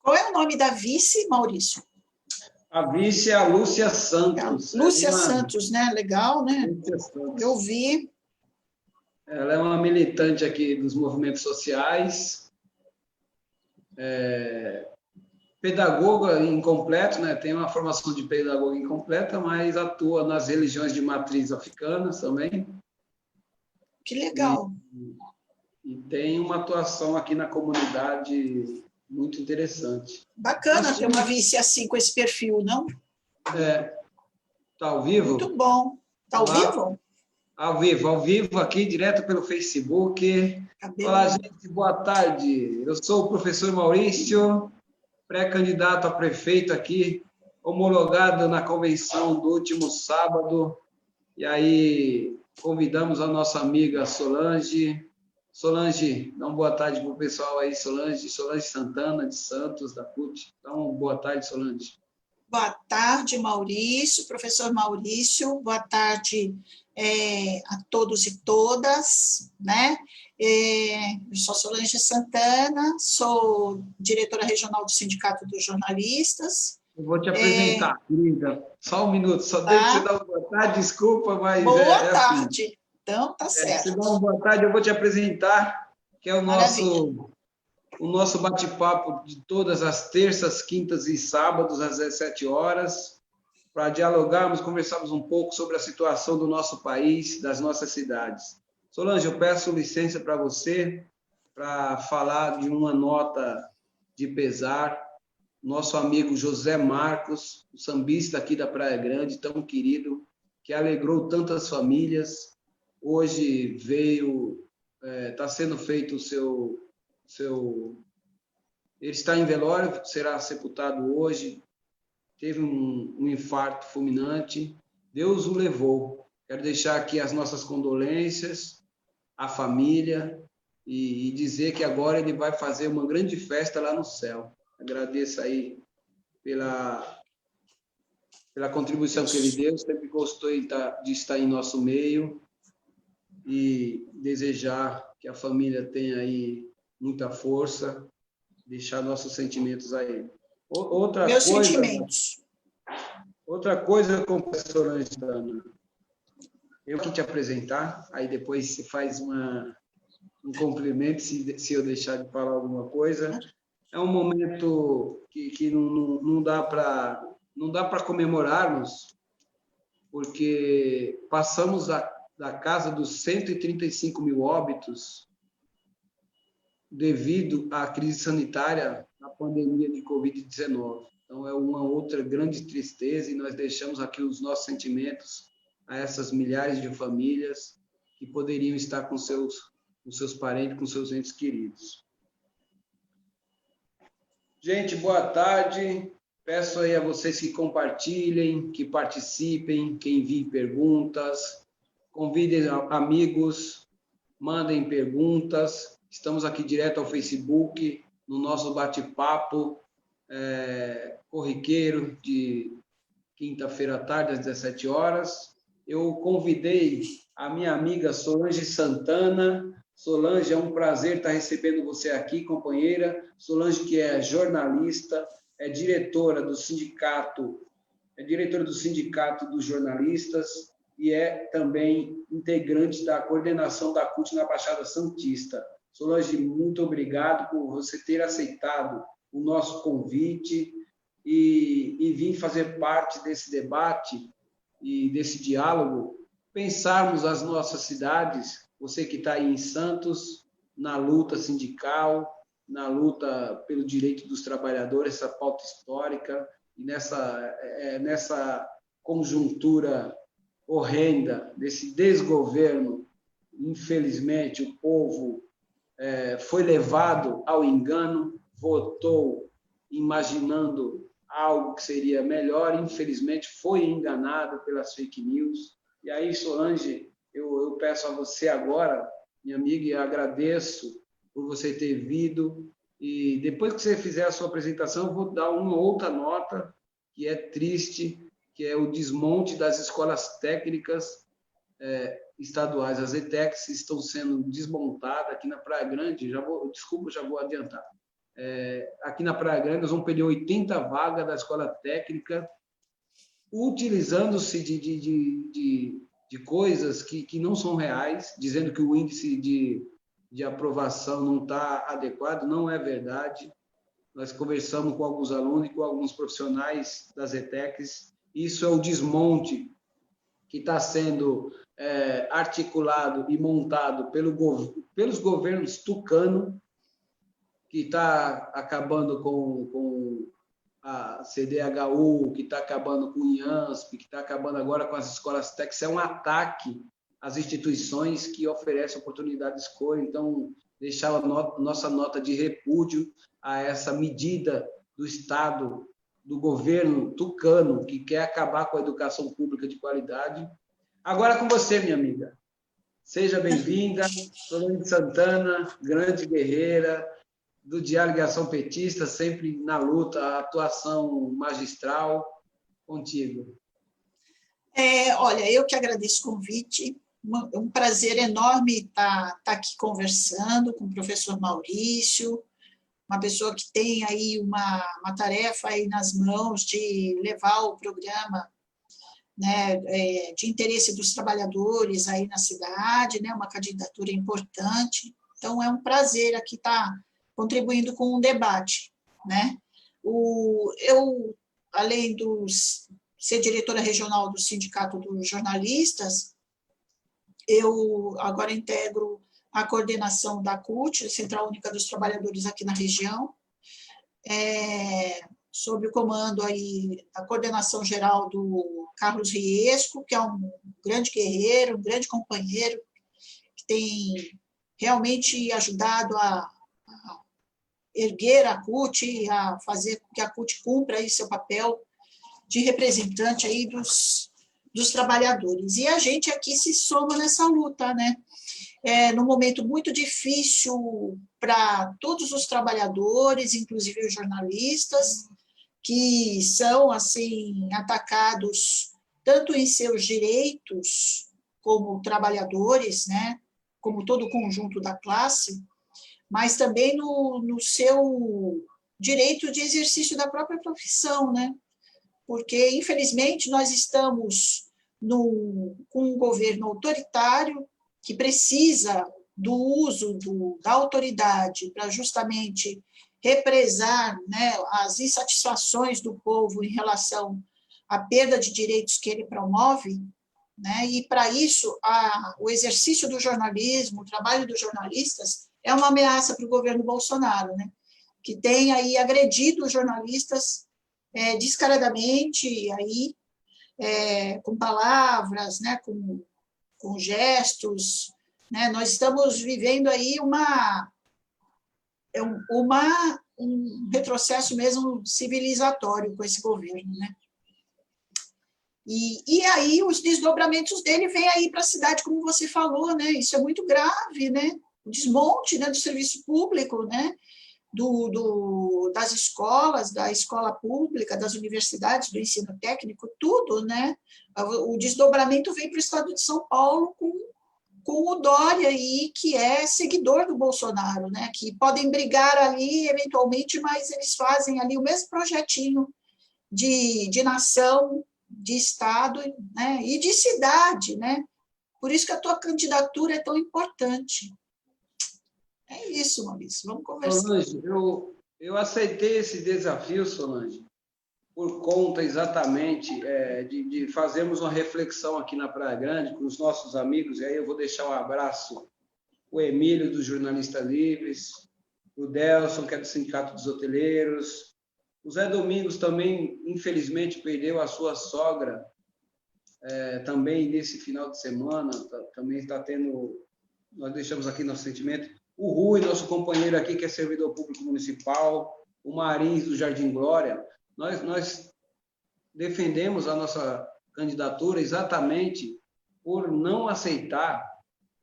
Qual é o nome da vice, Maurício? A vice é a Lúcia Santos. Lúcia Santos, né? Legal, né? Lúcia Santos. Eu vi. Ela é uma militante aqui dos movimentos sociais, pedagoga incompleto, né? Tem uma formação de pedagoga incompleta, mas atua nas religiões de matriz africanas também. Que legal. E tem uma atuação aqui na comunidade muito interessante. Bacana ter uma vice assim, com esse perfil, não? Está ao vivo? Muito bom. Está ao vivo? Ao vivo aqui, direto pelo Facebook. Olá, gente, boa tarde. Eu sou o professor Maurício, pré-candidato a prefeito aqui, homologado na convenção do último sábado. E aí, convidamos a nossa amiga Solange. Solange, dá uma boa tarde para o pessoal aí, Solange Santana, de Santos, da CUT. Dá uma boa tarde, Solange. Boa tarde, Maurício, professor Maurício. Boa tarde a todos e todas, né? Eu sou Solange Santana, sou diretora regional do Sindicato dos Jornalistas. Eu vou te apresentar, querida. Só um minuto, só deixa você dar uma boa tarde, desculpa, mas boa tarde. Assim. Então, tá certo. Se dá uma boa tarde, eu vou te apresentar, que é o nosso bate-papo de todas as terças, quintas e sábados, às 17 horas, para dialogarmos, conversarmos um pouco sobre a situação do nosso país, das nossas cidades. Solange, eu peço licença para você para falar de uma nota de pesar. Nosso amigo José Marcos, o sambista aqui da Praia Grande, tão querido, que alegrou tantas famílias. Hoje está sendo feito o seu... Ele está em velório, será sepultado hoje. Teve um infarto fulminante. Deus o levou. Quero deixar aqui as nossas condolências à família e dizer que agora ele vai fazer uma grande festa lá no céu. Agradeço aí pela contribuição que ele deu. Sempre gostou de estar em nosso meio e desejar que a família tenha aí muita força, deixar nossos sentimentos a ele. Meus sentimentos. Outra coisa, professor Angela, eu que te apresentar, aí depois você faz um complemento, se eu deixar de falar alguma coisa. É um momento que não dá para comemorarmos, porque passamos da casa dos 135 mil óbitos devido à crise sanitária na pandemia de Covid-19. Então, é uma outra grande tristeza e nós deixamos aqui os nossos sentimentos a essas milhares de famílias que poderiam estar com seus parentes, com seus entes queridos. Gente, boa tarde. Peço aí a vocês que compartilhem, que participem, que enviem perguntas, convidem amigos, mandem perguntas. Estamos aqui direto ao Facebook, no nosso bate-papo corriqueiro de quinta-feira à tarde, às 17 horas. Eu convidei a minha amiga Solange Santana. Solange, é um prazer estar recebendo você aqui, companheira. Solange, que é jornalista, é diretora do sindicato dos jornalistas e é também integrante da coordenação da CUT na Baixada Santista. Solange, muito obrigado por você ter aceitado o nosso convite e vir fazer parte desse debate e desse diálogo, pensarmos as nossas cidades, você que está aí em Santos, na luta sindical, na luta pelo direito dos trabalhadores, essa pauta histórica, e nessa conjuntura horrenda, desse desgoverno, infelizmente, o povo foi levado ao engano, votou imaginando algo que seria melhor, infelizmente foi enganado pelas fake news. E aí, Solange, eu peço a você agora, minha amiga, e agradeço por você ter vindo, e depois que você fizer a sua apresentação, eu vou dar uma outra nota, que é triste, que é o desmonte das escolas técnicas estaduais. As ETECs estão sendo desmontadas aqui na Praia Grande. Já vou adiantar. Aqui na Praia Grande, nós vamos perder 80 vagas da escola técnica, utilizando-se de coisas que não são reais, dizendo que o índice de aprovação não está adequado. Não é verdade. Nós conversamos com alguns alunos e com alguns profissionais das ETECs. Isso é o desmonte que está sendo articulado e montado pelos governos tucano, que está acabando com a CDHU, que está acabando com o IANSP, que está acabando agora com as escolas técnicas. É um ataque às instituições que oferecem oportunidade de escolha. Então, deixar a nossa nota de repúdio a essa medida do Estado, do governo tucano, que quer acabar com a educação pública de qualidade. Agora com você, minha amiga. Seja bem-vinda, Solange Santana, grande guerreira do Diário de Ação Petista, sempre na luta, atuação magistral. Contigo. Olha, eu que agradeço o convite. Um prazer enorme estar aqui conversando com o professor Maurício, uma pessoa que tem aí uma tarefa aí nas mãos de levar o programa, né, de interesse dos trabalhadores aí na cidade, né, uma candidatura importante. Então, é um prazer aqui estar contribuindo com um debate, né? Eu, além de ser diretora regional do Sindicato dos Jornalistas, eu agora integro a coordenação da CUT, Central Única dos Trabalhadores aqui na região, sob o comando aí da coordenação geral do Carlos Riesco, que é um grande guerreiro, um grande companheiro, que tem realmente ajudado a erguer a CUT, a fazer com que a CUT cumpra aí seu papel de representante aí dos trabalhadores. E a gente aqui se soma nessa luta, né? Num momento muito difícil para todos os trabalhadores, inclusive os jornalistas, que são assim atacados tanto em seus direitos como trabalhadores, né? Como todo o conjunto da classe, mas também no seu direito de exercício da própria profissão, né? Porque, infelizmente, nós estamos com um governo autoritário que precisa do uso da autoridade para justamente represar, né, as insatisfações do povo em relação à perda de direitos que ele promove, né? E, para isso, o exercício do jornalismo, o trabalho dos jornalistas, é uma ameaça para o governo Bolsonaro, né? Que tem aí agredido os jornalistas descaradamente, aí, com palavras, né? com gestos, né? Nós estamos vivendo aí um retrocesso mesmo civilizatório com esse governo, né? E aí os desdobramentos dele vêm aí para a cidade, como você falou, né? Isso é muito grave, né? O desmonte, né, do serviço público, né? Das escolas, da escola pública, das universidades, do ensino técnico, tudo, né? O desdobramento vem para o estado de São Paulo com o Dória aí, que é seguidor do Bolsonaro, né? Que podem brigar ali eventualmente, mas eles fazem ali o mesmo projetinho de nação, de estado, né? E de cidade, né? Por isso que a tua candidatura é tão importante. É isso, Maurício, vamos conversar. Solange, eu aceitei esse desafio, Solange, por conta exatamente de fazermos uma reflexão aqui na Praia Grande com os nossos amigos, e aí eu vou deixar um abraço o Emílio, dos Jornalistas Livres, o Delson, que é do Sindicato dos Hoteleiros, o Zé Domingos também, infelizmente, perdeu a sua sogra também nesse final de semana, também está tendo, nós deixamos aqui nosso sentimento. O Rui, nosso companheiro aqui, que é servidor público municipal, o Marins, do Jardim Glória, nós defendemos a nossa candidatura exatamente por não aceitar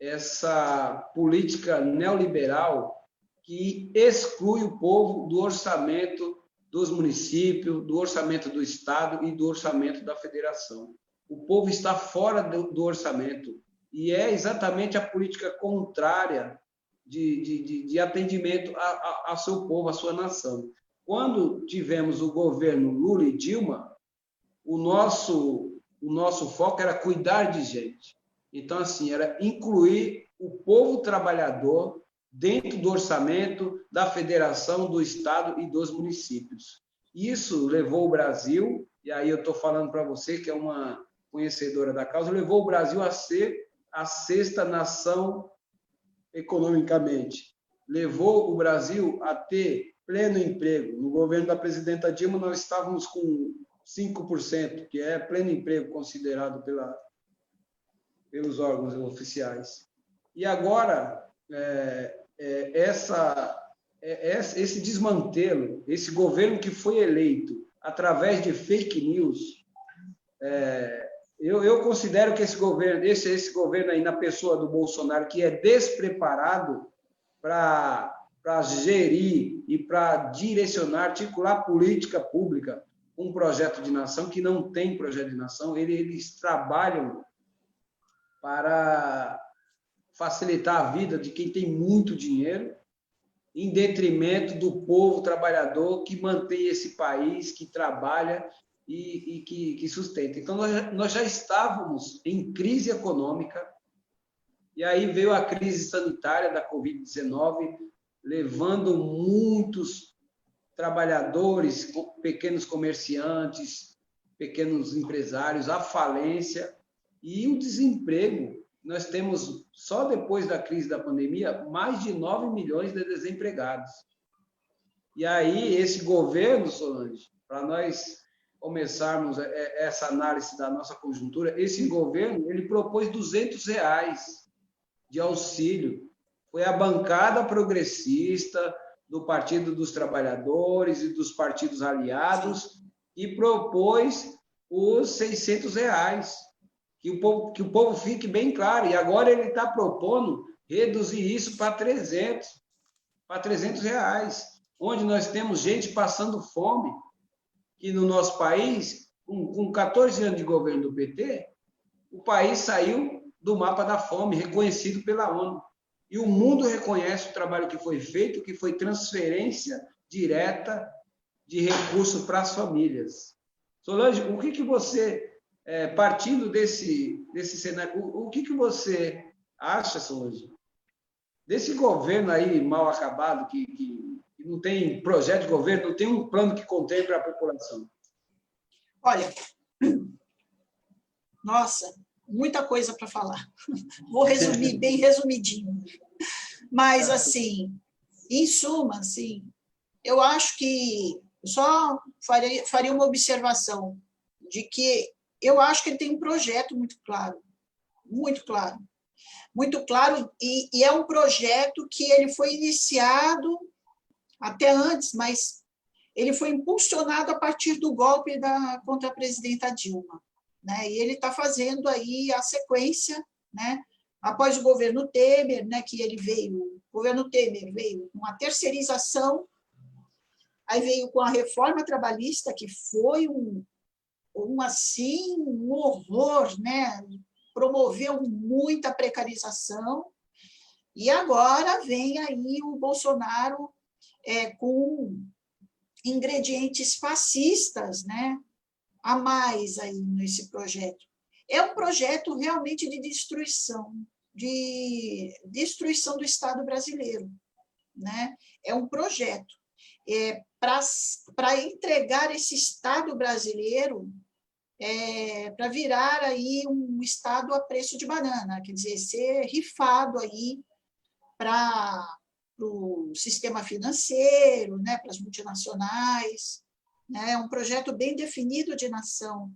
essa política neoliberal que exclui o povo do orçamento dos municípios, do orçamento do Estado e do orçamento da federação. O povo está fora do orçamento e é exatamente a política contrária de atendimento ao seu povo, à sua nação. Quando tivemos o governo Lula e Dilma, o nosso foco era cuidar de gente. Então, assim, era incluir o povo trabalhador dentro do orçamento da federação, do estado e dos municípios. Isso levou o Brasil, e aí eu estou falando para você, que é uma conhecedora da causa, levou o Brasil a ser a sexta nação economicamente. Levou o Brasil a ter pleno emprego. No governo da presidenta Dilma, nós estávamos com 5%, que é pleno emprego considerado pelos órgãos oficiais. E agora, esse desmantelo, esse governo que foi eleito através de fake news, eu considero que esse governo aí, na pessoa do Bolsonaro, que é despreparado para gerir e para direcionar, articular política pública, um projeto de nação que não tem projeto de nação, eles trabalham para facilitar a vida de quem tem muito dinheiro, em detrimento do povo trabalhador que mantém esse país, que trabalha e que sustenta. Então, nós já estávamos em crise econômica, e aí veio a crise sanitária da Covid-19, levando muitos trabalhadores, pequenos comerciantes, pequenos empresários à falência, e o desemprego. Nós temos, só depois da crise da pandemia, mais de 9 milhões de desempregados. E aí, esse governo, Solange, para nós começarmos essa análise da nossa conjuntura, esse governo ele propôs R$200 de auxílio. Foi a bancada progressista do Partido dos Trabalhadores e dos partidos aliados e propôs os R$600. Que o povo fique bem claro. E agora ele está propondo reduzir isso para R$300, onde nós temos gente passando fome, que no nosso país, com 14 anos de governo do PT, o país saiu do mapa da fome, reconhecido pela ONU. E o mundo reconhece o trabalho que foi feito, que foi transferência direta de recursos para as famílias. Solange, o que você... partindo desse cenário, o que você acha, Solange, desse governo aí mal acabado, que não tem projeto de governo, não tem um plano que contemple a população? Olha, nossa, muita coisa para falar. Vou resumir, bem resumidinho. Mas, assim, em suma, assim, eu acho que só faria uma observação de que eu acho que ele tem um projeto muito claro, e é um projeto que ele foi iniciado até antes, mas ele foi impulsionado a partir do golpe contra a presidenta Dilma, né? E ele está fazendo aí a sequência, né? Após o governo Temer, né? O governo Temer veio com a terceirização, aí veio com a reforma trabalhista, que foi um horror, né? Promoveu muita precarização, e agora vem aí o Bolsonaro com ingredientes fascistas, né? A mais aí nesse projeto. É um projeto realmente de destruição do Estado brasileiro, né? É um projeto para entregar esse Estado brasileiro para virar aí um Estado a preço de banana, quer dizer, ser rifado aí para o sistema financeiro, né, para as multinacionais, né, um projeto bem definido de nação.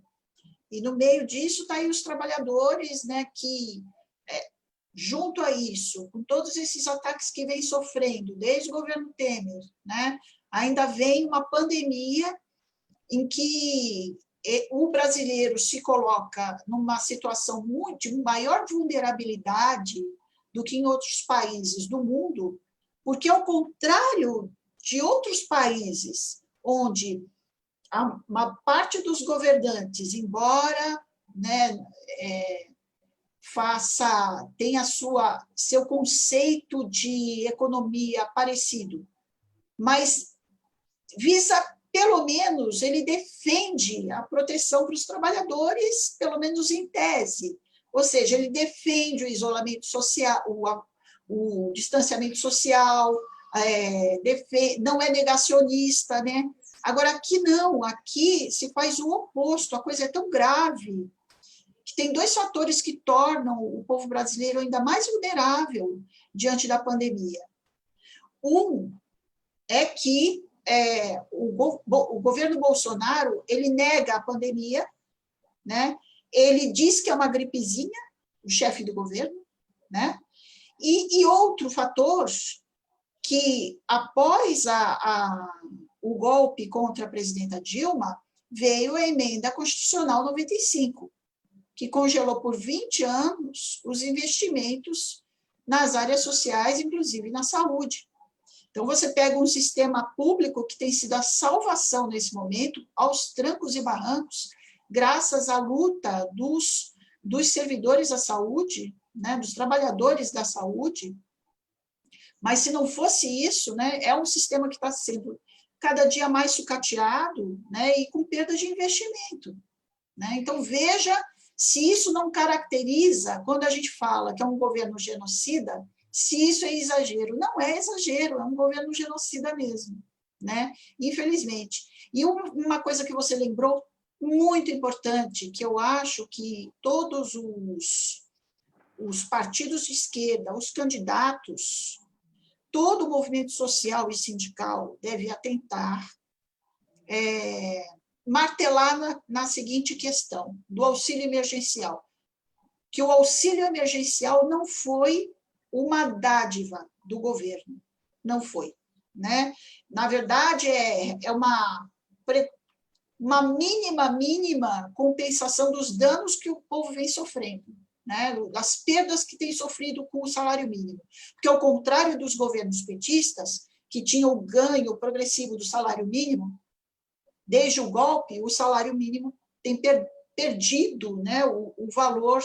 E no meio disso está aí os trabalhadores, né, que, junto a isso, com todos esses ataques que vem sofrendo, desde o governo Temer, né, ainda vem uma pandemia em que o brasileiro se coloca numa situação de maior vulnerabilidade do que em outros países do mundo, porque, ao contrário de outros países, onde uma parte dos governantes, embora, né, tenha seu conceito de economia parecido, mas visa, pelo menos, ele defende a proteção para os trabalhadores, pelo menos em tese. Ou seja, ele defende o isolamento social, o distanciamento social, não é negacionista, né? Agora, aqui não, aqui se faz o oposto, a coisa é tão grave que tem dois fatores que tornam o povo brasileiro ainda mais vulnerável diante da pandemia. Um é que o governo Bolsonaro, ele nega a pandemia, né? Ele diz que é uma gripezinha, o chefe do governo, né? E outro fator, que após o golpe contra a presidenta Dilma, veio a emenda constitucional 95, que congelou por 20 anos os investimentos nas áreas sociais, inclusive na saúde. Então, você pega um sistema público que tem sido a salvação nesse momento, aos trancos e barrancos, graças à luta dos servidores da saúde, né, dos trabalhadores da saúde. Mas, se não fosse isso, né, é um sistema que está sendo cada dia mais sucateado, né, e com perda de investimento. Né? Então, veja se isso não caracteriza, quando a gente fala que é um governo genocida, se isso é exagero. Não é exagero, é um governo genocida mesmo, né? Infelizmente. E uma coisa que você lembrou, muito importante, que eu acho que todos os partidos de esquerda, os candidatos, todo o movimento social e sindical deve atentar, martelar na seguinte questão, do auxílio emergencial, que o auxílio emergencial não foi uma dádiva do governo, não foi. Né? Na verdade, é uma mínima compensação dos danos que o povo vem sofrendo, né? As perdas que tem sofrido com o salário mínimo. Porque, ao contrário dos governos petistas, que tinham o ganho progressivo do salário mínimo, desde o golpe, o salário mínimo tem perdido, né, o valor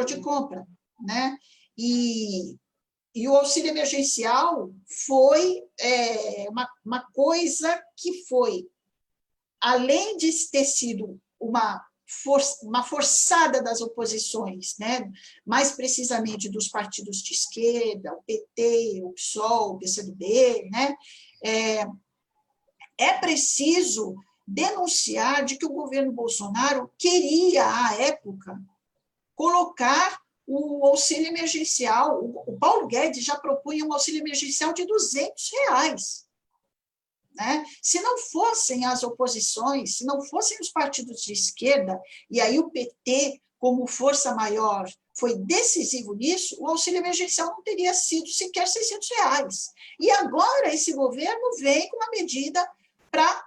de compra. Né? E o auxílio emergencial foi uma coisa que foi, além de ter sido uma forçada das oposições, né? Mais precisamente dos partidos de esquerda, o PT, o PSOL, o PCdoB, né? É preciso denunciar de que o governo Bolsonaro queria, à época, colocar o auxílio emergencial. O Paulo Guedes já propunha um auxílio emergencial de R$200. Né? Se não fossem as oposições, se não fossem os partidos de esquerda, e aí o PT, como força maior, foi decisivo nisso, o auxílio emergencial não teria sido sequer R$600. E agora esse governo vem com uma medida para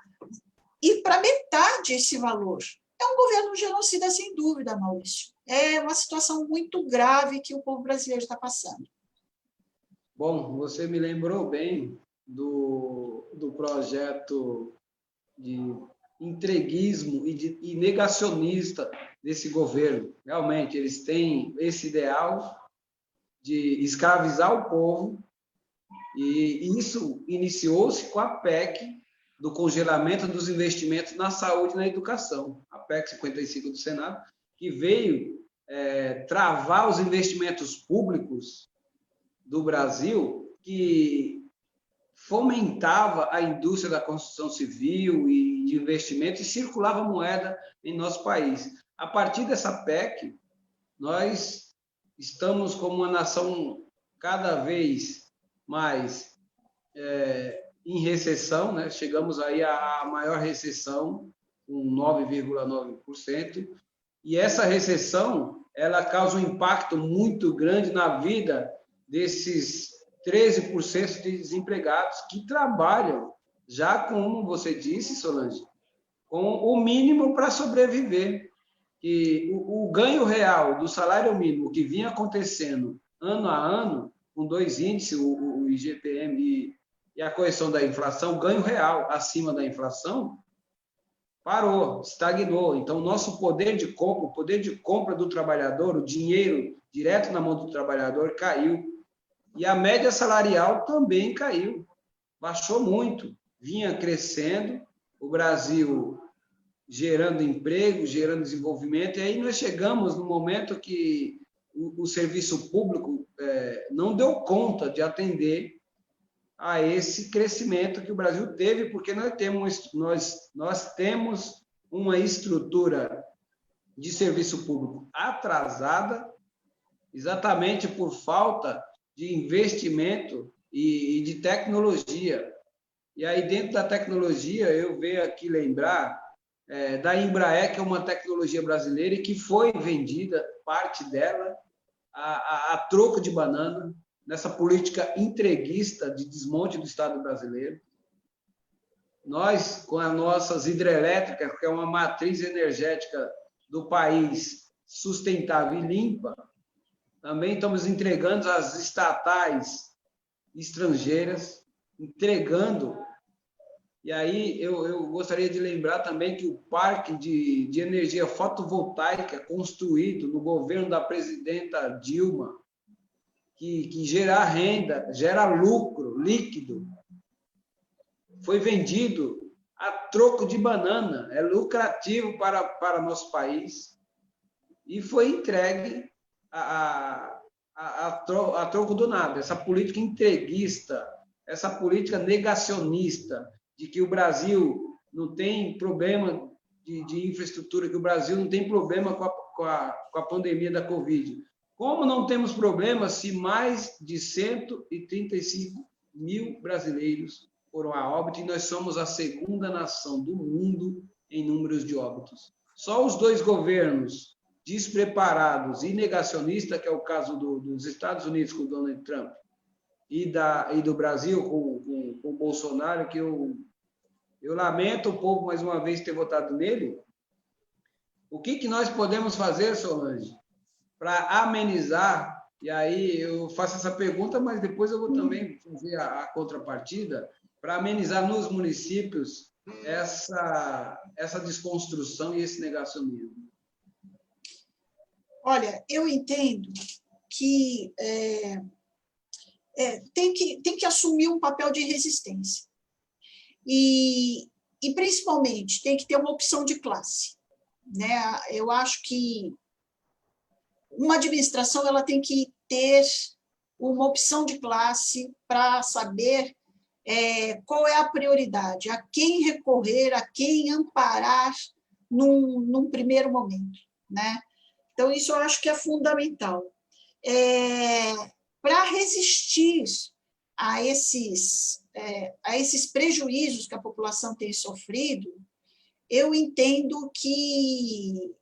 ir para metade esse valor. É um governo genocida, sem dúvida, Maurício. É uma situação muito grave que o povo brasileiro está passando. Bom, você me lembrou bem do projeto de entreguismo e negacionista desse governo. Realmente, eles têm esse ideal de escravizar o povo, e isso iniciou-se com a PEC do congelamento dos investimentos na saúde e na educação, a PEC 55 do Senado, que veio travar os investimentos públicos do Brasil, que fomentava a indústria da construção civil e de investimentos e circulava moeda em nosso país. A partir dessa PEC, nós estamos como uma nação cada vez mais em recessão, né? Chegamos aí à maior recessão, com 9,9%, e essa recessão ela causa um impacto muito grande na vida desses 13% de desempregados que trabalham, já como você disse, Solange, com o mínimo para sobreviver. E o ganho real do salário mínimo que vinha acontecendo ano a ano, com dois índices, o IGPM e a correção da inflação, ganho real acima da inflação, parou, estagnou. Então, o nosso poder de compra, o poder de compra do trabalhador, o dinheiro direto na mão do trabalhador caiu. E a média salarial também caiu, baixou muito, vinha crescendo, o Brasil gerando emprego, gerando desenvolvimento, e aí nós chegamos no momento que o serviço público não deu conta de atender a esse crescimento que o Brasil teve, porque nós temos uma estrutura de serviço público atrasada, exatamente por falta de investimento e de tecnologia. E aí, dentro da tecnologia, eu venho aqui lembrar da Embraer, que é uma tecnologia brasileira e que foi vendida, parte dela, a troco de banana, nessa política entreguista de desmonte do Estado brasileiro. Nós, com as nossas hidrelétricas, que é uma matriz energética do país sustentável e limpa, também estamos entregando às estatais estrangeiras, entregando. E aí eu gostaria de lembrar também que o parque de energia fotovoltaica construído no governo da presidenta Dilma, que gera renda, gera lucro líquido, foi vendido a troco de banana, é lucrativo para nosso país, e foi entregue a troco do nada. Essa política entreguista, essa política negacionista de que o Brasil não tem problema de infraestrutura, que o Brasil não tem problema com a pandemia da Covid. Como não temos problema se mais de 135 mil brasileiros foram a óbito e nós somos a segunda nação do mundo em números de óbitos? Só os dois governos despreparados e negacionistas, que é o caso dos Estados Unidos com Donald Trump e do Brasil com o Bolsonaro, que eu lamento o povo mais uma vez ter votado nele. O que nós podemos fazer, Solange, para amenizar? E aí eu faço essa pergunta, mas depois eu vou também fazer a contrapartida, para amenizar nos municípios essa desconstrução e esse negacionismo. Olha, eu entendo que tem que assumir um papel de resistência. E principalmente, tem que ter uma opção de classe, né? Eu acho que uma administração ela tem que ter uma opção de classe para saber qual é a prioridade, a quem recorrer, a quem amparar num primeiro momento, né? Então, isso eu acho que é fundamental. Para resistir a esses prejuízos que a população tem sofrido, eu entendo que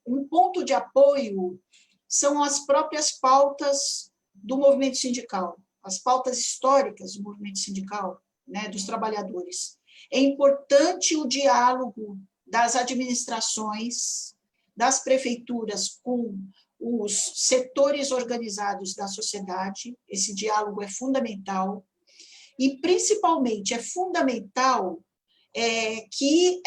um ponto de apoio são as próprias pautas do movimento sindical, as pautas históricas do movimento sindical, né, dos trabalhadores. É importante o diálogo das administrações, das prefeituras com os setores organizados da sociedade, esse diálogo é fundamental, e, principalmente, é fundamental que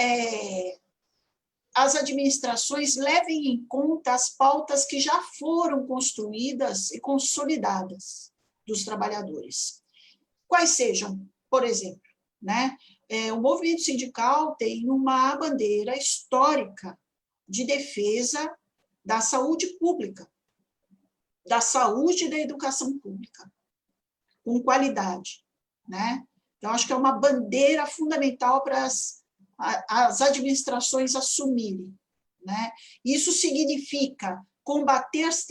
as administrações levem em conta as pautas que já foram construídas e consolidadas dos trabalhadores. Quais sejam, por exemplo, né? O movimento sindical tem uma bandeira histórica de defesa da saúde pública, da saúde e da educação pública, com qualidade, né? Então, acho que é uma bandeira fundamental para as administrações assumirem, né? Isso significa combater as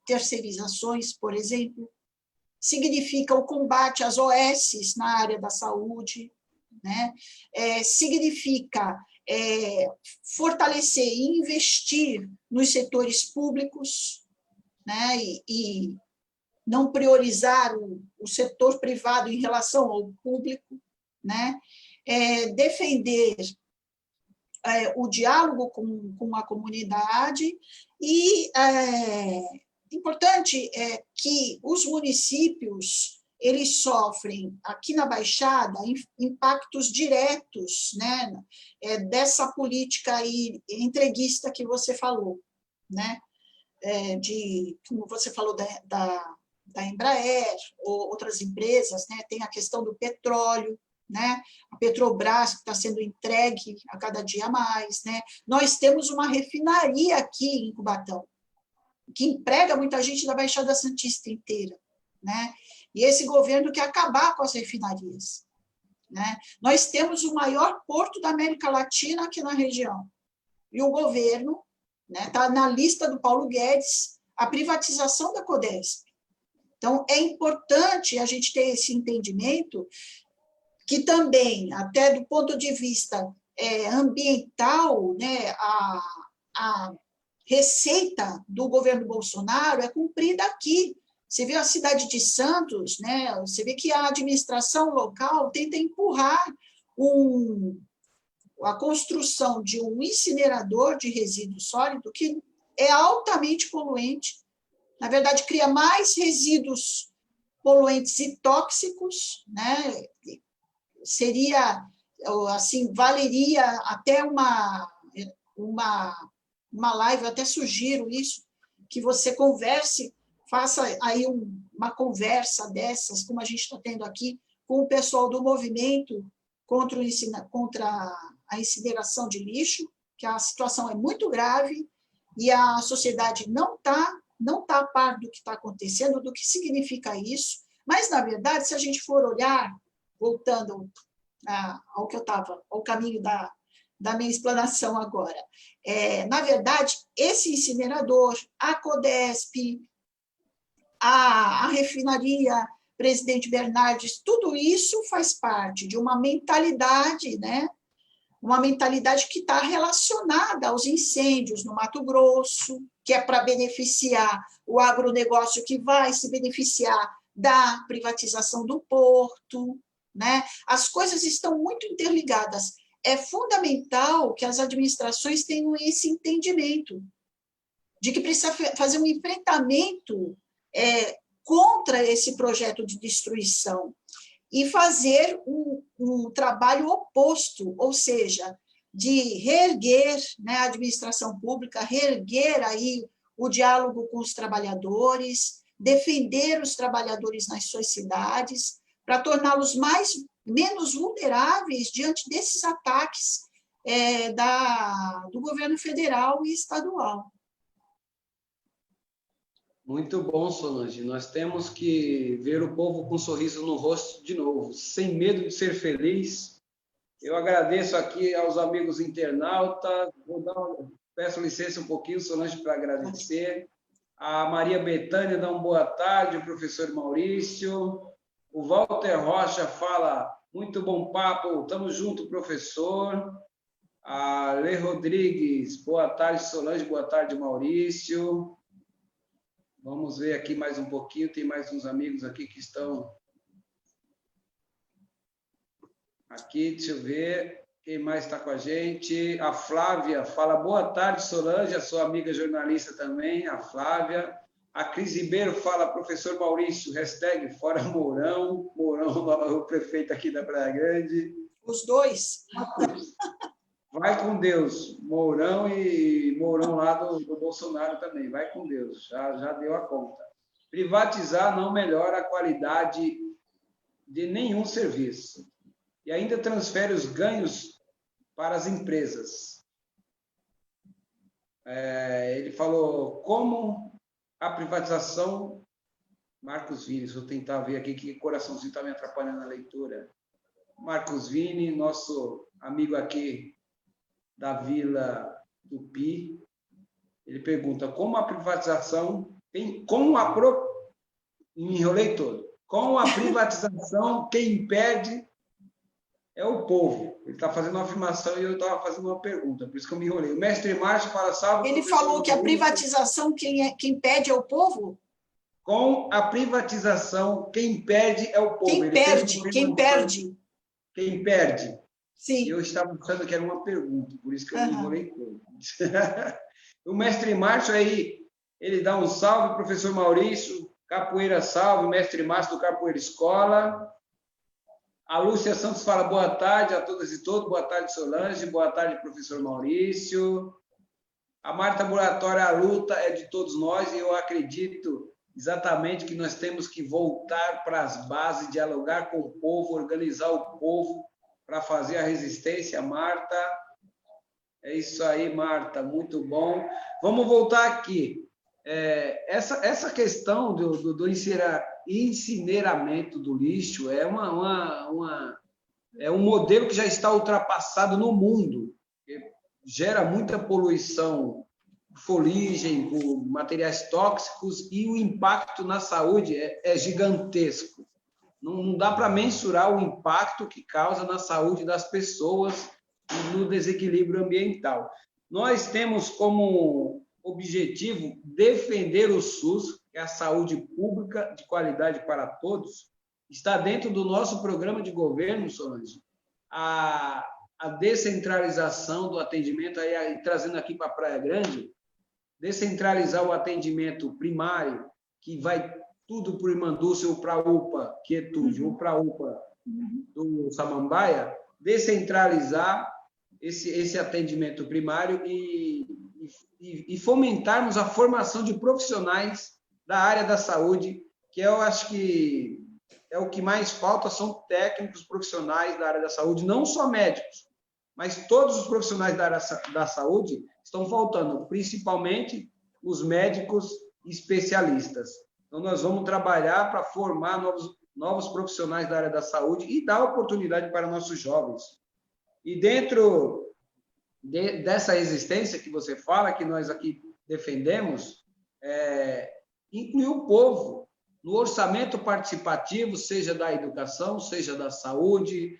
terceirizações, por exemplo, significa o combate às OS na área da saúde, né? Significa fortalecer e investir nos setores públicos, né? E não priorizar o setor privado em relação ao público, né? Defender o diálogo com a comunidade e importante é que os municípios eles sofrem, aqui na Baixada, impactos diretos, né, dessa política aí entreguista que você falou, né, como você falou da Embraer, ou outras empresas, né, tem a questão do petróleo, né, a Petrobras, que está sendo entregue a cada dia mais, né, nós temos uma refinaria aqui em Cubatão, que emprega muita gente da Baixada Santista inteira, né? E esse governo quer acabar com as refinarias, né? Nós temos o maior porto da América Latina aqui na região, e o governo, né, está na lista do Paulo Guedes a privatização da Codesp. Então, é importante a gente ter esse entendimento que também, até do ponto de vista ambiental, né, a receita do governo Bolsonaro é cumprida aqui. Você vê a cidade de Santos, né? Você vê que a administração local tenta empurrar a construção de um incinerador de resíduo sólido que é altamente poluente. Na verdade, cria mais resíduos poluentes e tóxicos, né? Seria, assim, valeria até uma live, eu até sugiro isso, que você converse, faça aí uma conversa dessas, como a gente está tendo aqui, com o pessoal do movimento contra a incineração de lixo, que a situação é muito grave e a sociedade não tá a par do que está acontecendo, do que significa isso, mas, na verdade, se a gente for olhar, voltando ao caminho da minha explanação agora. Na verdade, esse incinerador, a Codesp, a refinaria Presidente Bernardes, tudo isso faz parte de uma mentalidade, né? Uma mentalidade que está relacionada aos incêndios no Mato Grosso, que é para beneficiar o agronegócio que vai se beneficiar da privatização do porto, né? As coisas estão muito interligadas. É fundamental que as administrações tenham esse entendimento de que precisa fazer um enfrentamento contra esse projeto de destruição e fazer um trabalho oposto, ou seja, de reerguer, né, a administração pública, reerguer aí o diálogo com os trabalhadores, defender os trabalhadores nas suas cidades, para torná-los menos vulneráveis diante desses ataques do governo federal e estadual. Muito bom, Solange. Nós temos que ver o povo com um sorriso no rosto de novo, sem medo de ser feliz. Eu agradeço aqui aos amigos internautas. Peço licença um pouquinho, Solange, para agradecer. A Maria Betânia dá uma boa tarde, o professor Maurício. O Walter Rocha fala, muito bom papo, estamos junto, professor. A Lê Rodrigues, boa tarde, Solange, boa tarde, Maurício. Vamos ver aqui mais um pouquinho, tem mais uns amigos aqui que estão aqui, deixa eu ver, quem mais está com a gente? A Flávia fala, boa tarde, Solange, a sua amiga jornalista também, a Flávia. A Cris Ribeiro fala, professor Maurício, hashtag fora Mourão, o prefeito aqui da Praia Grande. Os dois. Vai com Deus, Mourão e Mourão lá do Bolsonaro também, vai com Deus, já deu a conta. Privatizar não melhora a qualidade de nenhum serviço e ainda transfere os ganhos para as empresas. Ele falou, como a privatização... Marcos Vini, vou tentar ver aqui que coraçãozinho está me atrapalhando na leitura. Marcos Vini, nosso amigo aqui da Vila Tupi, ele pergunta como a privatização me enrolei todo. Com a privatização, quem perde é o povo. Ele está fazendo uma afirmação e eu estava fazendo uma pergunta, por isso que eu me enrolei. O mestre Márcio fala, salve. Ele falou que a privatização, quem pede é o povo? Com a privatização, quem perde é o povo. Quem perde. Sim. Eu estava pensando que era uma pergunta, por isso que eu me enrolei todo. O mestre Márcio aí, ele dá um salve, professor Maurício, Capoeira Salve, mestre Márcio do Capoeira Escola. A Lúcia Santos fala boa tarde a todas e todos. Boa tarde, Solange. Boa tarde, professor Maurício. A Marta Buratória, a luta é de todos nós e eu acredito exatamente que nós temos que voltar para as bases, dialogar com o povo, organizar o povo para fazer a resistência, Marta. É isso aí, Marta, muito bom. Vamos voltar aqui. Essa questão do incineramento do lixo é um modelo que já está ultrapassado no mundo. Gera muita poluição, fuligem, com materiais tóxicos, e o impacto na saúde é gigantesco. Não dá para mensurar o impacto que causa na saúde das pessoas e no desequilíbrio ambiental. Nós temos como objetivo defender o SUS, que é a saúde pública de qualidade para todos. Está dentro do nosso programa de governo, Solange, a descentralização do atendimento, aí, trazendo aqui para a Praia Grande, descentralizar o atendimento primário, que vai tudo para o Irmandúcio ou para a UPA Quietude, ou para a UPA do Samambaia, descentralizar esse atendimento primário e fomentarmos a formação de profissionais da área da saúde, que eu acho que é o que mais falta, são técnicos profissionais da área da saúde, não só médicos, mas todos os profissionais da área da saúde estão faltando, principalmente os médicos especialistas. Então, nós vamos trabalhar para formar novos profissionais da área da saúde e dar oportunidade para nossos jovens. E dentro dessa existência que você fala, que nós aqui defendemos, incluir o povo no orçamento participativo, seja da educação, seja da saúde,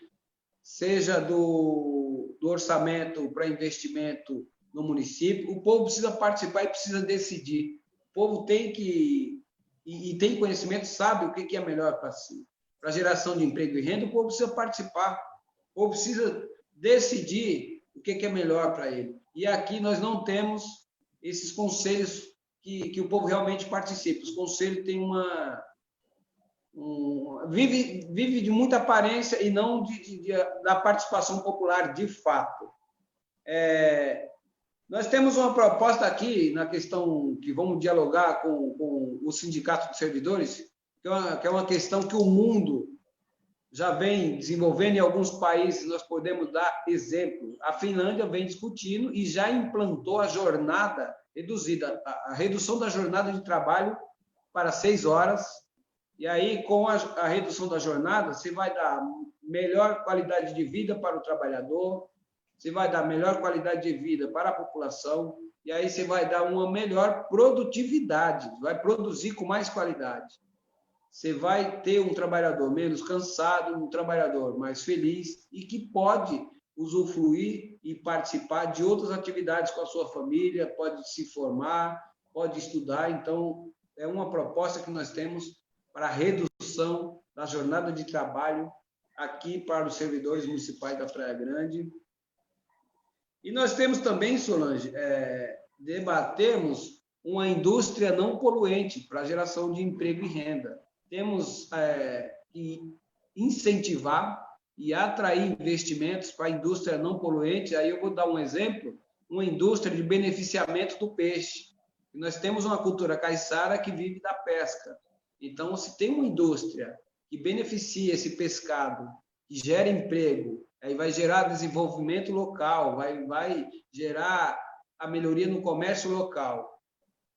seja do orçamento para investimento no município. O povo precisa participar e precisa decidir. O povo tem que, e tem conhecimento, sabe o que é melhor para si. Para a geração de emprego e renda, o povo precisa participar. O povo precisa decidir o que é melhor para ele. E aqui nós não temos esses conselhos que o povo realmente participe. Os conselhos têm vive de muita aparência e não da participação popular de fato. Nós temos uma proposta aqui na questão que vamos dialogar com o Sindicato dos Servidores, que é uma questão que o mundo já vem desenvolvendo. Em alguns países nós podemos dar exemplo. A Finlândia vem discutindo e já implantou a jornada reduzida, a redução da jornada de trabalho para 6 horas. E aí, com a redução da jornada, você vai dar melhor qualidade de vida para o trabalhador, você vai dar melhor qualidade de vida para a população, e aí você vai dar uma melhor produtividade, vai produzir com mais qualidade. Você vai ter um trabalhador menos cansado, um trabalhador mais feliz e que pode usufruir e participar de outras atividades com a sua família, pode se formar, pode estudar. Então, é uma proposta que nós temos para a redução da jornada de trabalho aqui para os servidores municipais da Praia Grande. E nós temos também, Solange, debatemos uma indústria não poluente para a geração de emprego e renda. Temos que incentivar e atrair investimentos para a indústria não poluente. Aí eu vou dar um exemplo, uma indústria de beneficiamento do peixe. Nós temos uma cultura caiçara que vive da pesca. Então, se tem uma indústria que beneficia esse pescado, que gera emprego, aí vai gerar desenvolvimento local, vai gerar a melhoria no comércio local,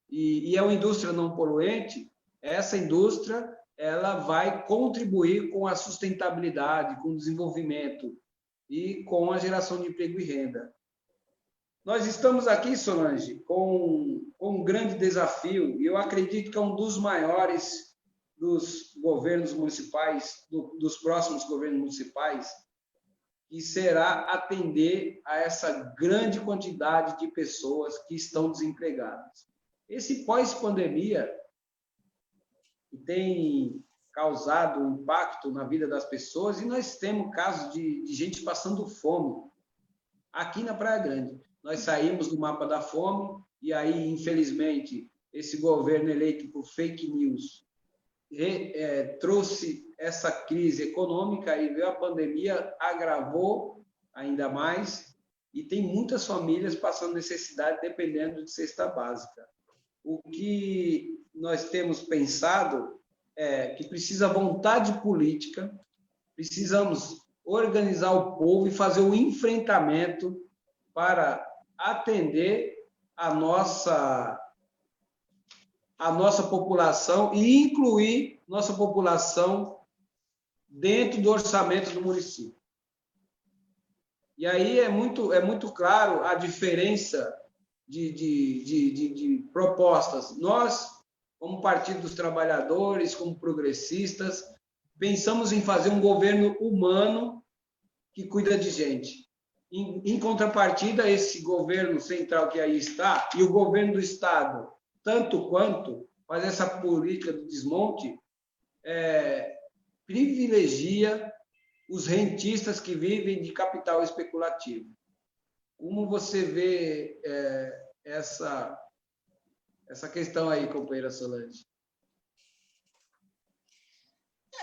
e é uma indústria não poluente, essa indústria ela vai contribuir com a sustentabilidade, com o desenvolvimento e com a geração de emprego e renda. Nós estamos aqui, Solange, com um grande desafio, e eu acredito que é um dos maiores dos governos municipais, dos próximos governos municipais, que será atender a essa grande quantidade de pessoas que estão desempregadas. Esse pós-pandemia, que tem causado um impacto na vida das pessoas, e nós temos casos de gente passando fome aqui na Praia Grande. Nós saímos do mapa da fome, e aí, infelizmente, esse governo eleito por fake news trouxe essa crise econômica e veio a pandemia, agravou ainda mais, e tem muitas famílias passando necessidade dependendo de cesta básica. O que nós temos pensado é que precisa vontade política, precisamos organizar o povo e fazer o enfrentamento para atender a nossa população e incluir nossa população dentro do orçamento do município. E aí é muito claro a diferença de propostas. Nós, como Partido dos Trabalhadores, como progressistas, pensamos em fazer um governo humano que cuida de gente. Em contrapartida, esse governo central que aí está e o governo do Estado, tanto quanto faz essa política do desmonte, privilegia os rentistas que vivem de capital especulativo. Como você vê essa questão aí, companheira Solange?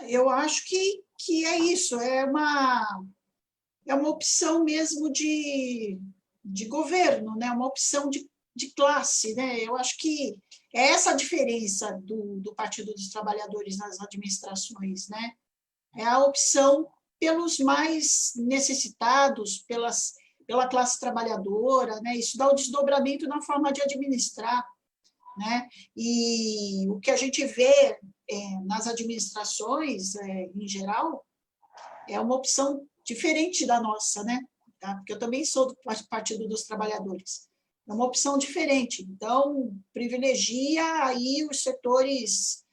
Eu acho que é isso, é uma opção mesmo de governo, né? Uma opção de classe. Né? Eu acho que é essa a diferença do Partido dos Trabalhadores nas administrações. Né? É a opção pelos mais necessitados, pela classe trabalhadora. Né? Isso dá o desdobramento na forma de administrar. Né? E o que a gente vê nas administrações, em geral, é uma opção diferente da nossa, né? Tá? Porque eu também sou do Partido dos Trabalhadores. É uma opção diferente. Então, privilegia aí os setores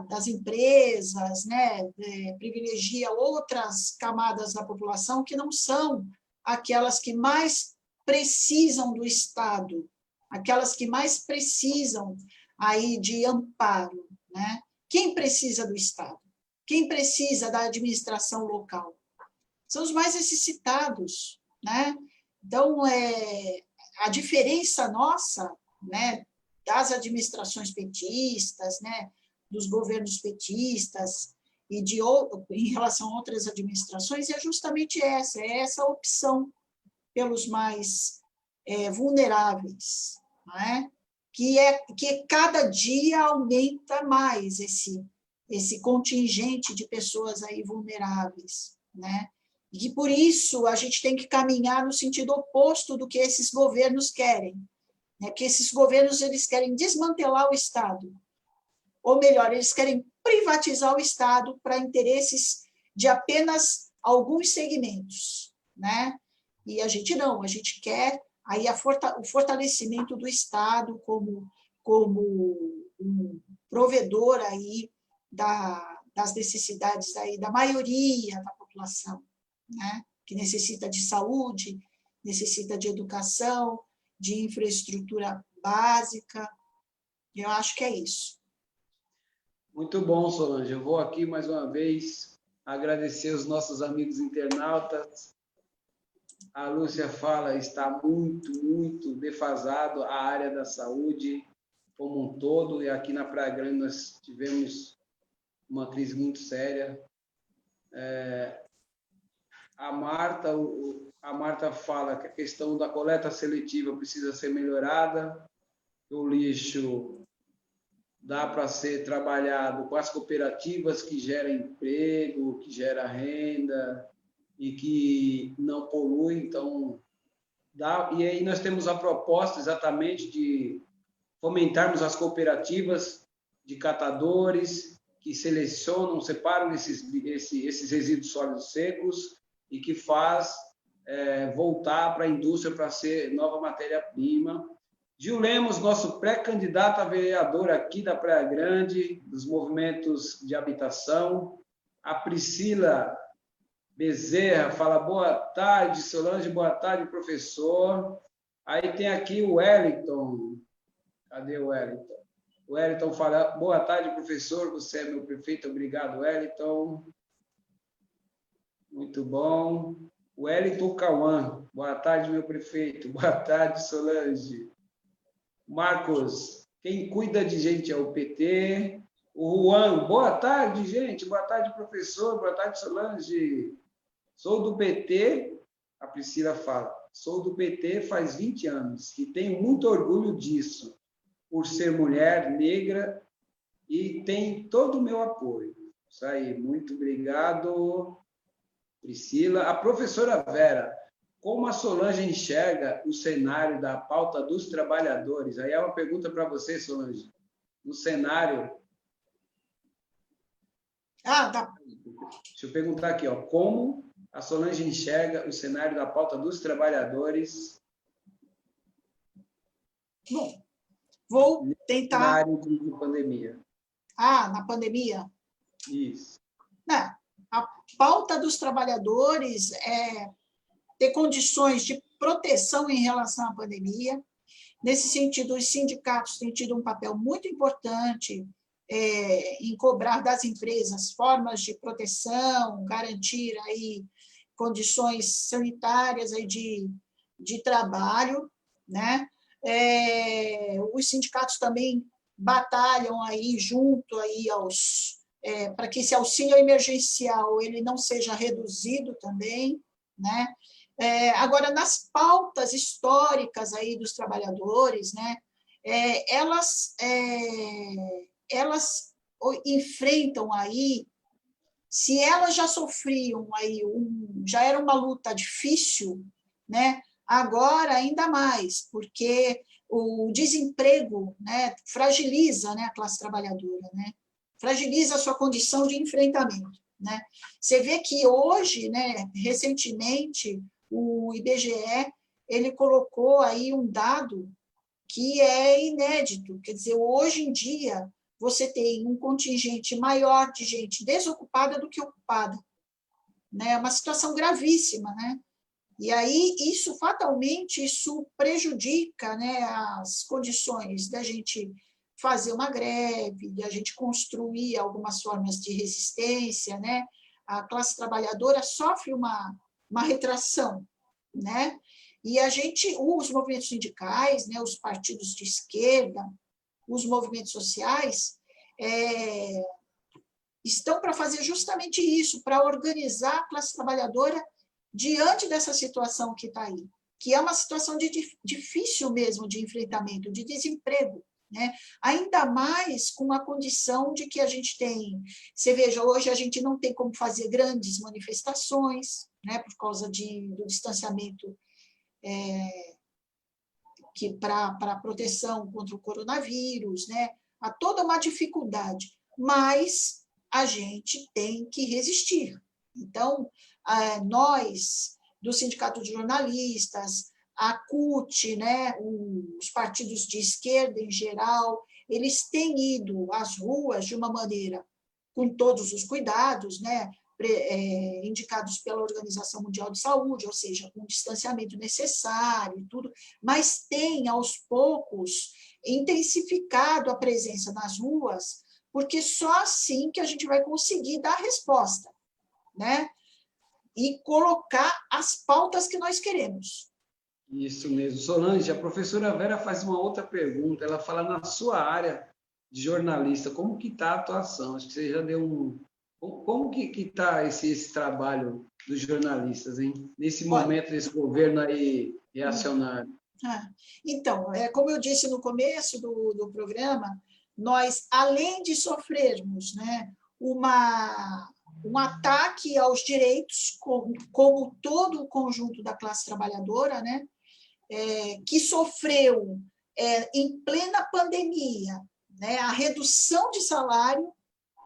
das empresas, né? Privilegia outras camadas da população que não são aquelas que mais precisam do Estado, aquelas que mais precisam aí de amparo, né? Quem precisa do Estado? Quem precisa da administração local? São os mais necessitados, né? Então, a diferença nossa, né, das administrações petistas, né, dos governos petistas e em relação a outras administrações é justamente essa opção pelos mais vulneráveis, não é? Que cada dia aumenta mais esse contingente de pessoas aí vulneráveis, né? E que por isso a gente tem que caminhar no sentido oposto do que esses governos querem, né? Que esses governos eles querem desmantelar o Estado, ou melhor, eles querem privatizar o Estado para interesses de apenas alguns segmentos, né? E a gente não, a gente quer aí o fortalecimento do Estado como um provedor aí das necessidades aí da maioria da população, né? Que necessita de saúde, necessita de educação, de infraestrutura básica. Eu acho que é isso. Muito bom, Solange. Eu vou aqui mais uma vez agradecer os nossos amigos internautas. A Lúcia fala está muito defasado a área da saúde como um todo, e aqui na Praia Grande nós tivemos uma crise muito séria. A Marta fala que a questão da coleta seletiva precisa ser melhorada, o lixo dá para ser trabalhado com as cooperativas que geram emprego, que geram renda e que não polui, então e aí nós temos a proposta exatamente de fomentarmos as cooperativas de catadores que selecionam, separam esses resíduos sólidos secos e que faz voltar para a indústria para ser nova matéria-prima. Gil Lemos, nosso pré-candidato a vereador aqui da Praia Grande, dos movimentos de habitação. A Priscila Bezerra fala, boa tarde, Solange, boa tarde, professor. Aí tem aqui o Wellington. Cadê o Wellington? O Wellington fala, boa tarde, professor, você é meu prefeito, obrigado, Wellington. Muito bom. Wellington Cauã, boa tarde, meu prefeito. Boa tarde, Solange. Marcos Quem cuida de gente é o PT. O Juan, boa tarde, gente. Boa tarde, professor. Boa tarde, Solange. Sou do PT, a Priscila fala. Sou do PT faz 20 anos e tenho muito orgulho disso, por ser mulher, negra, e tem todo o meu apoio. Isso aí, muito obrigado, Priscila. A professora Vera, como a Solange enxerga o cenário da pauta dos trabalhadores? Aí é uma pergunta para você, Solange. No cenário... Tá. Deixa eu perguntar aqui, ó, como a Solange enxerga o cenário da pauta dos trabalhadores? Bom, vou tentar... No cenário de pandemia. Na pandemia? Isso. A pauta dos trabalhadores é ter condições de proteção em relação à pandemia. Nesse sentido, os sindicatos têm tido um papel muito importante em cobrar das empresas formas de proteção, garantir aí condições sanitárias aí de trabalho, né? Os sindicatos também batalham aí junto aí para que esse auxílio emergencial ele não seja reduzido também, né? Agora, nas pautas históricas aí dos trabalhadores, né, elas enfrentam aí, se elas já sofriam aí, já era uma luta difícil, né, agora ainda mais, porque o desemprego, né, fragiliza, né, a classe trabalhadora, né, fragiliza a sua condição de enfrentamento, né. Você vê que hoje, né, recentemente, o IBGE ele colocou aí um dado que é inédito, quer dizer, hoje em dia você tem um contingente maior de gente desocupada do que ocupada, né? É uma situação gravíssima, né? E aí isso fatalmente isso prejudica, né, as condições da gente fazer uma greve, de a gente construir algumas formas de resistência, né? A classe trabalhadora sofre uma retração, né? E os movimentos sindicais, né, os partidos de esquerda, os movimentos sociais, estão para fazer justamente isso, para organizar a classe trabalhadora diante dessa situação que está aí, que é uma situação difícil mesmo de enfrentamento, de desemprego, né? Ainda mais com a condição de que a gente tem, você veja, hoje a gente não tem como fazer grandes manifestações, né, por causa do distanciamento para proteção contra o coronavírus, né? Há toda uma dificuldade, mas a gente tem que resistir. Então, nós, do Sindicato de Jornalistas, a CUT, né, os partidos de esquerda em geral, eles têm ido às ruas de uma maneira com todos os cuidados, né, indicados pela Organização Mundial de Saúde, ou seja, com o distanciamento necessário e tudo, mas tem, aos poucos, intensificado a presença nas ruas, porque só assim que a gente vai conseguir dar resposta, né? E colocar as pautas que nós queremos. Isso mesmo. Solange, a professora Vera faz uma outra pergunta, ela fala na sua área de jornalista, como que está a atuação? Acho que você já deu Como que está esse trabalho dos jornalistas, hein? Nesse momento, desse governo aí reacionário? Então, como eu disse no começo do programa, nós, além de sofrermos, né, um ataque aos direitos, como todo o conjunto da classe trabalhadora, né, que sofreu em plena pandemia, né, a redução de salário,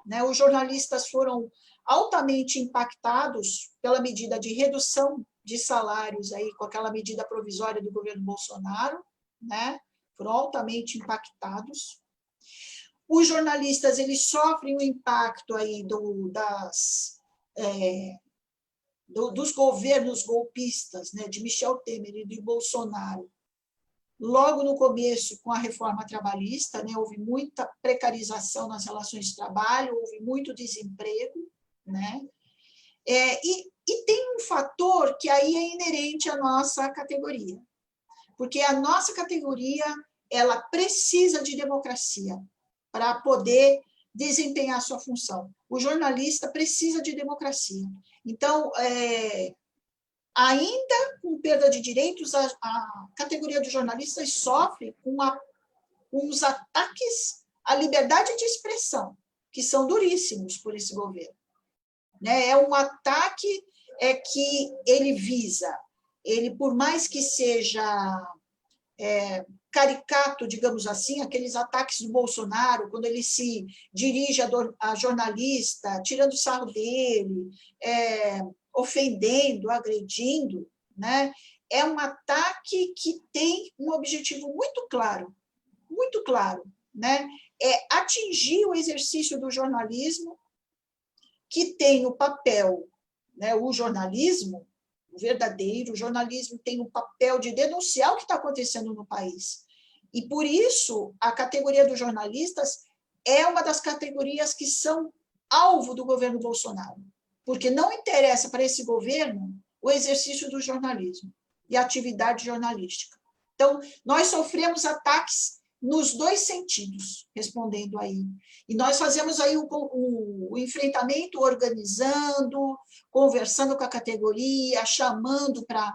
né, os jornalistas foram altamente impactados pela medida de redução de salários, aí, com aquela medida provisória do governo Bolsonaro, né, foram altamente impactados. Os jornalistas eles sofrem o impacto aí dos governos golpistas, né, de Michel Temer e de Bolsonaro. Logo no começo, com a reforma trabalhista, né, houve muita precarização nas relações de trabalho, houve muito desemprego, né? E tem um fator que aí é inerente à nossa categoria, porque a nossa categoria ela precisa de democracia para poder desempenhar sua função. O jornalista precisa de democracia. Então, ainda com perda de direitos, a categoria dos jornalistas sofre com os ataques à liberdade de expressão, que são duríssimos por esse governo. Né? É um ataque que ele visa, ele, por mais que seja caricato, digamos assim, aqueles ataques do Bolsonaro, quando ele se dirige a jornalista, tirando sarro dele, ofendendo, agredindo, né? É um ataque que tem um objetivo muito claro, né? É atingir o exercício do jornalismo, que tem o papel, né? O jornalismo, o verdadeiro jornalismo, tem o papel de denunciar o que está acontecendo no país. E, por isso, a categoria dos jornalistas é uma das categorias que são alvo do governo Bolsonaro, porque não interessa para esse governo o exercício do jornalismo e a atividade jornalística. Então, nós sofremos ataques nos dois sentidos, respondendo aí. E nós fazemos aí o enfrentamento organizando, conversando com a categoria, chamando para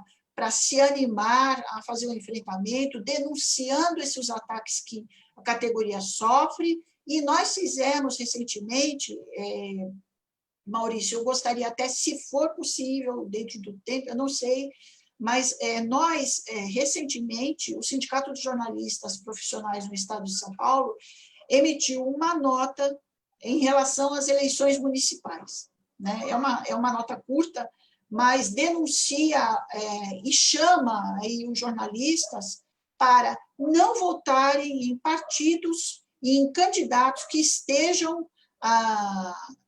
se animar a fazer o enfrentamento, denunciando esses ataques que a categoria sofre. E nós fizemos recentemente, Maurício, eu gostaria até, se for possível, dentro do tempo, eu não sei, mas nós, recentemente, o Sindicato de Jornalistas Profissionais no Estado de São Paulo emitiu uma nota em relação às eleições municipais. Né? É uma nota curta, mas denuncia e chama aí os jornalistas para não votarem em partidos e em candidatos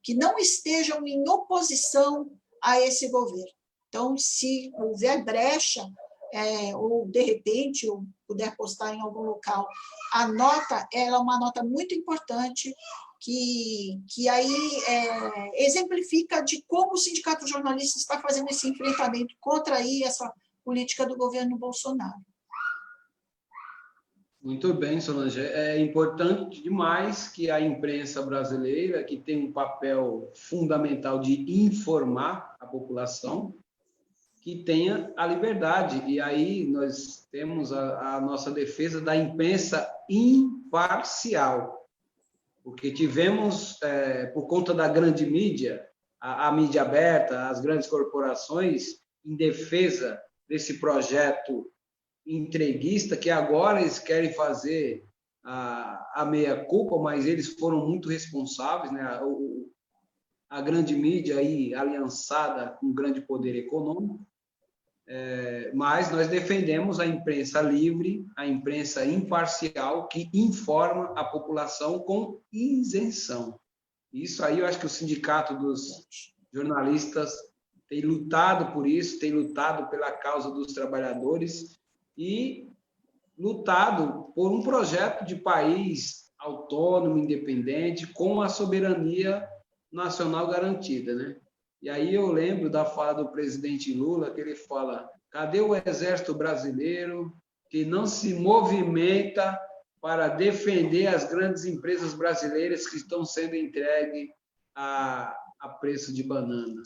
que não estejam em oposição a esse governo. Então, se houver brecha, ou de repente eu puder postar em algum local, a nota ela é uma nota muito importante que aí exemplifica de como o Sindicato Jornalista está fazendo esse enfrentamento contra aí essa política do governo Bolsonaro. Muito bem, Solange. É importante demais que a imprensa brasileira, que tem um papel fundamental de informar a população, que tenha a liberdade. E aí nós temos a nossa defesa da imprensa imparcial, porque tivemos, por conta da grande mídia, a mídia aberta, as grandes corporações, em defesa desse projeto entreguista, que agora eles querem fazer a meia-culpa, mas eles foram muito responsáveis, né? A grande mídia aí aliançada com o grande poder econômico, mas nós defendemos a imprensa livre, a imprensa imparcial, que informa a população com isenção. Isso aí eu acho que o Sindicato dos Jornalistas tem lutado por isso, tem lutado pela causa dos trabalhadores e lutado por um projeto de país autônomo, independente, com a soberania nacional garantida, né? E aí eu lembro da fala do presidente Lula, que ele fala: cadê o exército brasileiro que não se movimenta para defender as grandes empresas brasileiras que estão sendo entregues a preço de banana?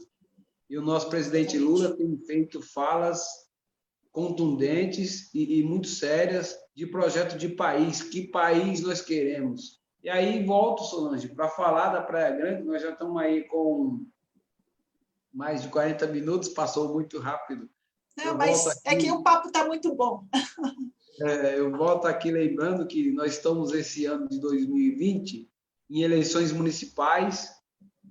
E o nosso presidente Lula tem feito falas contundentes e muito sérias de projeto de país. Que país nós queremos? E aí volto, Solange, para falar da Praia Grande. Nós já estamos aí com mais de 40 minutos, passou muito rápido. Não, mas é que o papo está muito bom. Eu volto aqui lembrando que nós estamos esse ano de 2020 em eleições municipais,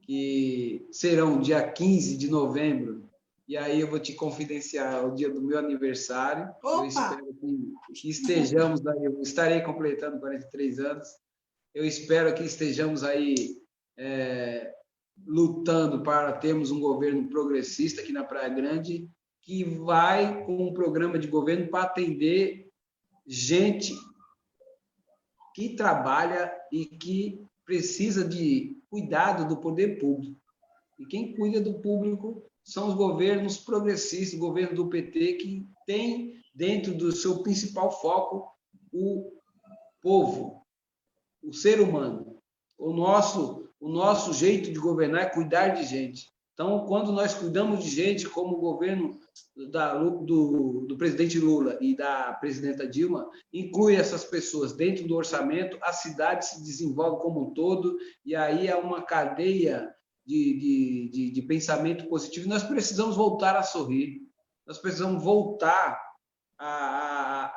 que serão dia 15 de novembro. E aí eu vou te confidenciar o dia do meu aniversário. Opa! Eu espero que estejamos aí, eu estarei completando 43 anos. Eu espero que estejamos aí lutando para termos um governo progressista aqui na Praia Grande, que vai com um programa de governo para atender gente que trabalha e que precisa de cuidado do poder público. E quem cuida do público são os governos progressistas, o governo do PT, que tem dentro do seu principal foco povo, o ser humano. O nosso jeito de governar é cuidar de gente. Então, quando nós cuidamos de gente, como o governo do presidente Lula e da presidenta Dilma, inclui essas pessoas dentro do orçamento, a cidade se desenvolve como um todo, e aí há uma cadeia de pensamento positivo. Nós precisamos voltar a sorrir, nós precisamos voltar a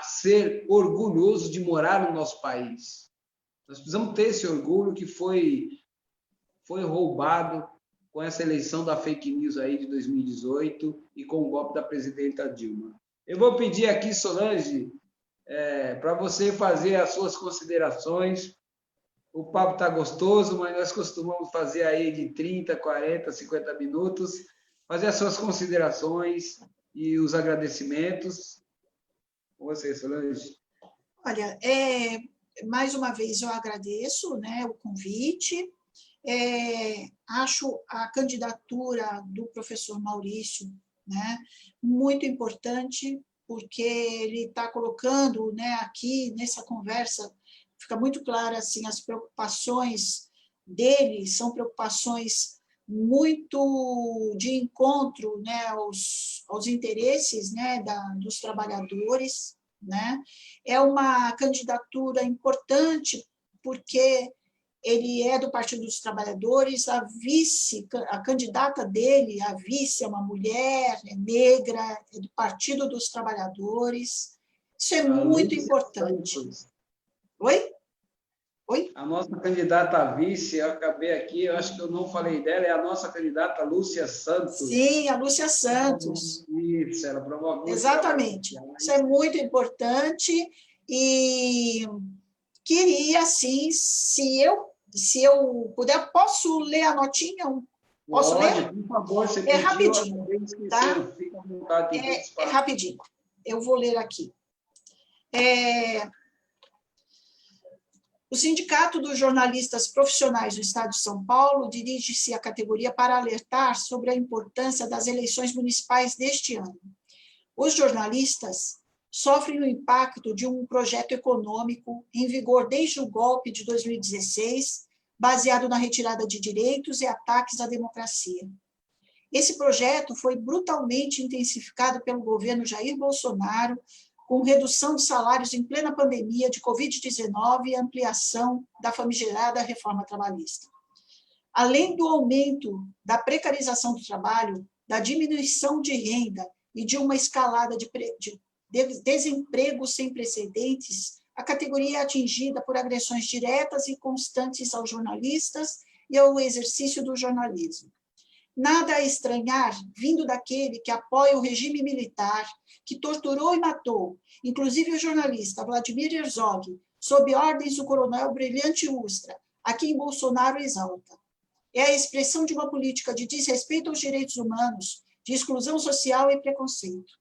ser orgulhosos de morar no nosso país. Nós precisamos ter esse orgulho que foi roubado com essa eleição da fake news aí de 2018 e com o golpe da presidenta Dilma. Eu vou pedir aqui, Solange, para você fazer as suas considerações. O papo está gostoso, mas nós costumamos fazer aí de 30, 40, 50 minutos. Fazer as suas considerações e os agradecimentos. Com você, Solange. Olha, mais uma vez eu agradeço, né, o convite. Acho a candidatura do professor Maurício, né, muito importante, porque ele está colocando, né, aqui nessa conversa, fica muito claro assim, as preocupações dele são preocupações muito de encontro, né, aos interesses, né, dos trabalhadores, né? É uma candidatura importante porque ele é do Partido dos Trabalhadores, a candidata dele, a vice, é uma mulher, é negra, é do Partido dos Trabalhadores. Isso é muito importante. Oi? Oi? A nossa candidata a vice, eu acabei aqui, eu acho que eu não falei dela, é a nossa candidata Lúcia Santos. Sim, a Lúcia Santos. Isso, ela provavelmente. Exatamente. Isso é muito importante e queria, sim, se eu puder, posso ler a notinha? Posso ler? Por favor, você pediu, rapidinho, tá? Fica à vontade. É rapidinho. Eu vou ler aqui. O Sindicato dos Jornalistas Profissionais do Estado de São Paulo dirige-se à categoria para alertar sobre a importância das eleições municipais deste ano. Os jornalistas sofrem o impacto de um projeto econômico em vigor desde o golpe de 2016, baseado na retirada de direitos e ataques à democracia. Esse projeto foi brutalmente intensificado pelo governo Jair Bolsonaro, com redução de salários em plena pandemia de Covid-19 e ampliação da famigerada reforma trabalhista. Além do aumento da precarização do trabalho, da diminuição de renda e de uma escalada de desemprego sem precedentes, a categoria é atingida por agressões diretas e constantes aos jornalistas e ao exercício do jornalismo. Nada a estranhar vindo daquele que apoia o regime militar, que torturou e matou, inclusive o jornalista Vladimir Herzog, sob ordens do coronel Brilhante Ustra, a quem Bolsonaro exalta. É a expressão de uma política de desrespeito aos direitos humanos, de exclusão social e preconceito.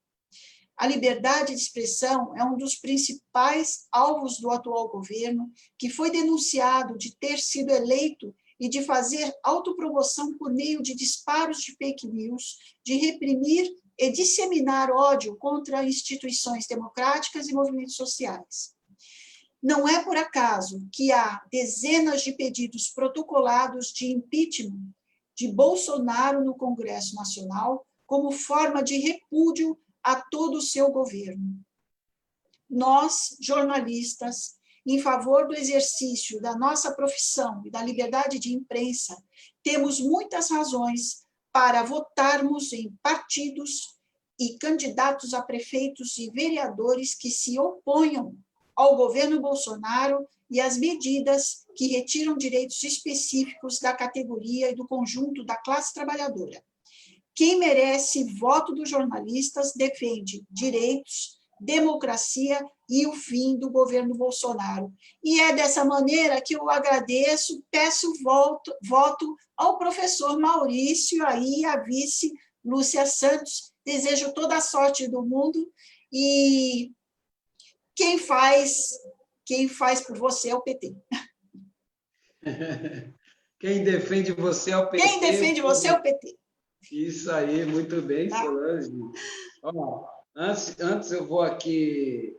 A liberdade de expressão é um dos principais alvos do atual governo, que foi denunciado de ter sido eleito e de fazer autopromoção por meio de disparos de fake news, de reprimir e disseminar ódio contra instituições democráticas e movimentos sociais. Não é por acaso que há dezenas de pedidos protocolados de impeachment de Bolsonaro no Congresso Nacional como forma de repúdio a todo o seu governo. Nós, jornalistas, em favor do exercício da nossa profissão e da liberdade de imprensa, temos muitas razões para votarmos em partidos e candidatos a prefeitos e vereadores que se oponham ao governo Bolsonaro e às medidas que retiram direitos específicos da categoria e do conjunto da classe trabalhadora. Quem merece voto dos jornalistas defende direitos, democracia e o fim do governo Bolsonaro. E é dessa maneira que eu agradeço, peço voto ao professor Maurício, aí a vice Lúcia Santos, desejo toda a sorte do mundo e quem faz por você é o PT. Quem defende você é o PT. Quem defende você é o PT. Isso aí, muito bem, Solange. Ó, antes eu vou aqui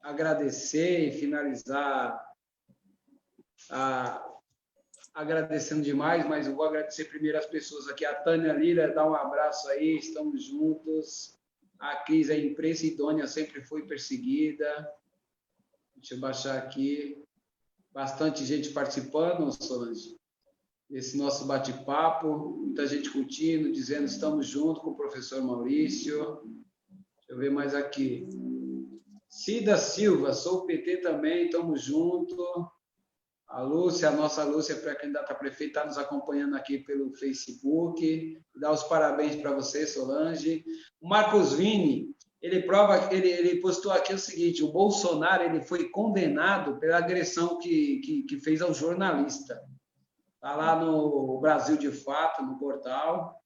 agradecer e finalizar agradecendo demais, mas eu vou agradecer primeiro as pessoas aqui. A Tânia Lira, dá um abraço aí, estamos juntos. A Cris, a imprensa idônea, sempre foi perseguida. Deixa eu baixar aqui. Bastante gente participando, Solange, desse nosso bate-papo. Muita gente curtindo, dizendo estamos juntos com o professor Maurício. Deixa eu ver mais aqui. Cida Silva, sou PT também, estamos juntos. A Lúcia, a nossa Lúcia, pré-candidata a prefeita, está nos acompanhando aqui pelo Facebook. Dá os parabéns para você, Solange. O Marcos Vini, ele postou aqui o seguinte: o Bolsonaro ele foi condenado pela agressão que fez ao jornalista. Está lá no Brasil de Fato, no portal.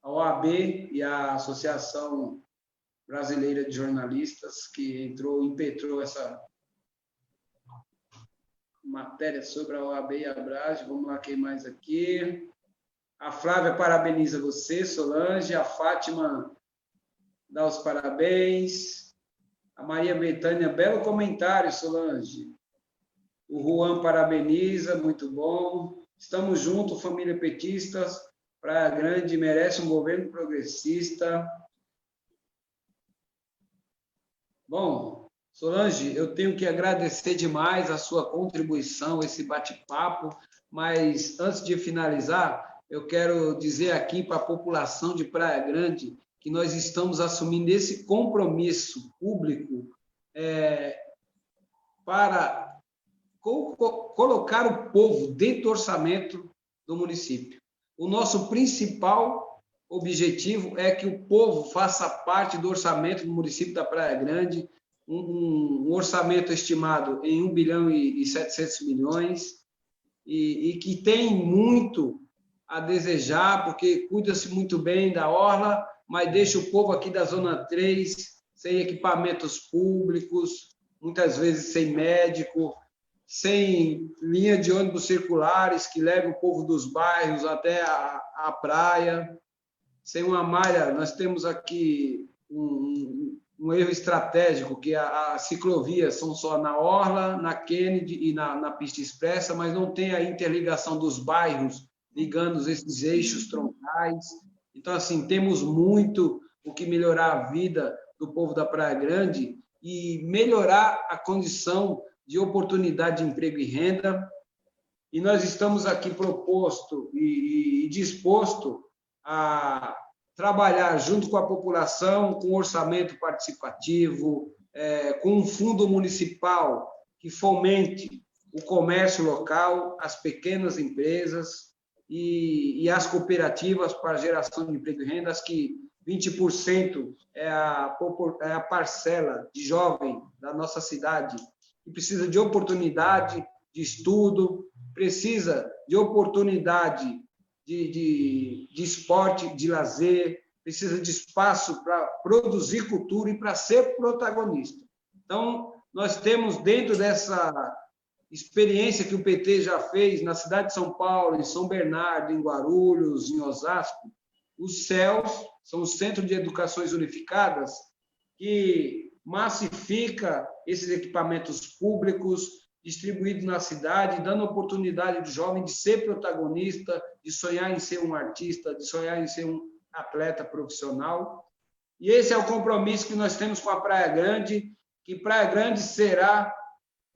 A OAB e a Associação Brasileira de Jornalistas, que impetrou essa matéria sobre a OAB e a Abrage. Vamos lá, quem mais aqui? A Flávia parabeniza você, Solange. A Fátima dá os parabéns. A Maria Betânia, belo comentário, Solange. O Juan parabeniza, muito bom. Estamos juntos, família petistas. Praia Grande merece um governo progressista. Bom, Solange, eu tenho que agradecer demais a sua contribuição, esse bate-papo, mas antes de finalizar, eu quero dizer aqui para a população de Praia Grande que nós estamos assumindo esse compromisso público para colocar o povo dentro do orçamento do município. O nosso principal objetivo é que o povo faça parte do orçamento do município da Praia Grande, um orçamento estimado em 1 bilhão e 700 milhões, e que tem muito a desejar, porque cuida-se muito bem da orla, mas deixa o povo aqui da Zona 3 sem equipamentos públicos, muitas vezes sem médico, sem linha de ônibus circulares que leve o povo dos bairros até a praia, sem uma malha. Nós temos aqui um erro estratégico, que as ciclovias são só na Orla, na Kennedy e na pista expressa, mas não tem a interligação dos bairros, ligando esses eixos troncais. Então, assim, temos muito o que melhorar a vida do povo da Praia Grande e melhorar a condição de oportunidade de emprego e renda. E nós estamos aqui proposto e disposto a trabalhar junto com a população, com orçamento participativo, com um fundo municipal que fomente o comércio local, as pequenas empresas e as cooperativas para geração de emprego e rendas, que 20% é a parcela de jovem da nossa cidade que precisa de oportunidade de estudo, precisa de oportunidade de esporte, de lazer, precisa de espaço para produzir cultura e para ser protagonista. Então, nós temos, dentro dessa experiência que o PT já fez na cidade de São Paulo, em São Bernardo, em Guarulhos, em Osasco, os CELs, são os Centros de Educações Unificadas, que massifica esses equipamentos públicos distribuídos na cidade, dando oportunidade do jovem de ser protagonista, de sonhar em ser um artista, de sonhar em ser um atleta profissional. E esse é o compromisso que nós temos com a Praia Grande, que Praia Grande será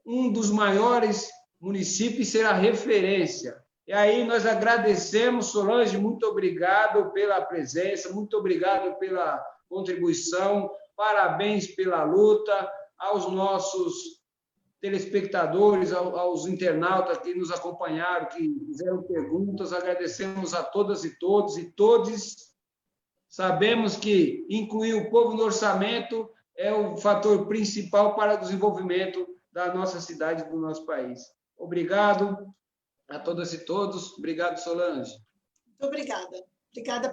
um dos maiores municípios e será referência. E aí nós agradecemos, Solange, muito obrigado pela presença, muito obrigado pela contribuição, parabéns pela luta, aos nossos telespectadores, aos internautas que nos acompanharam, que fizeram perguntas, agradecemos a todas e todos e todes. Sabemos que incluir o povo no orçamento é o fator principal para o desenvolvimento da nossa cidade e do nosso país. Obrigado a todas e todos. Obrigado, Solange. Muito obrigada. Obrigada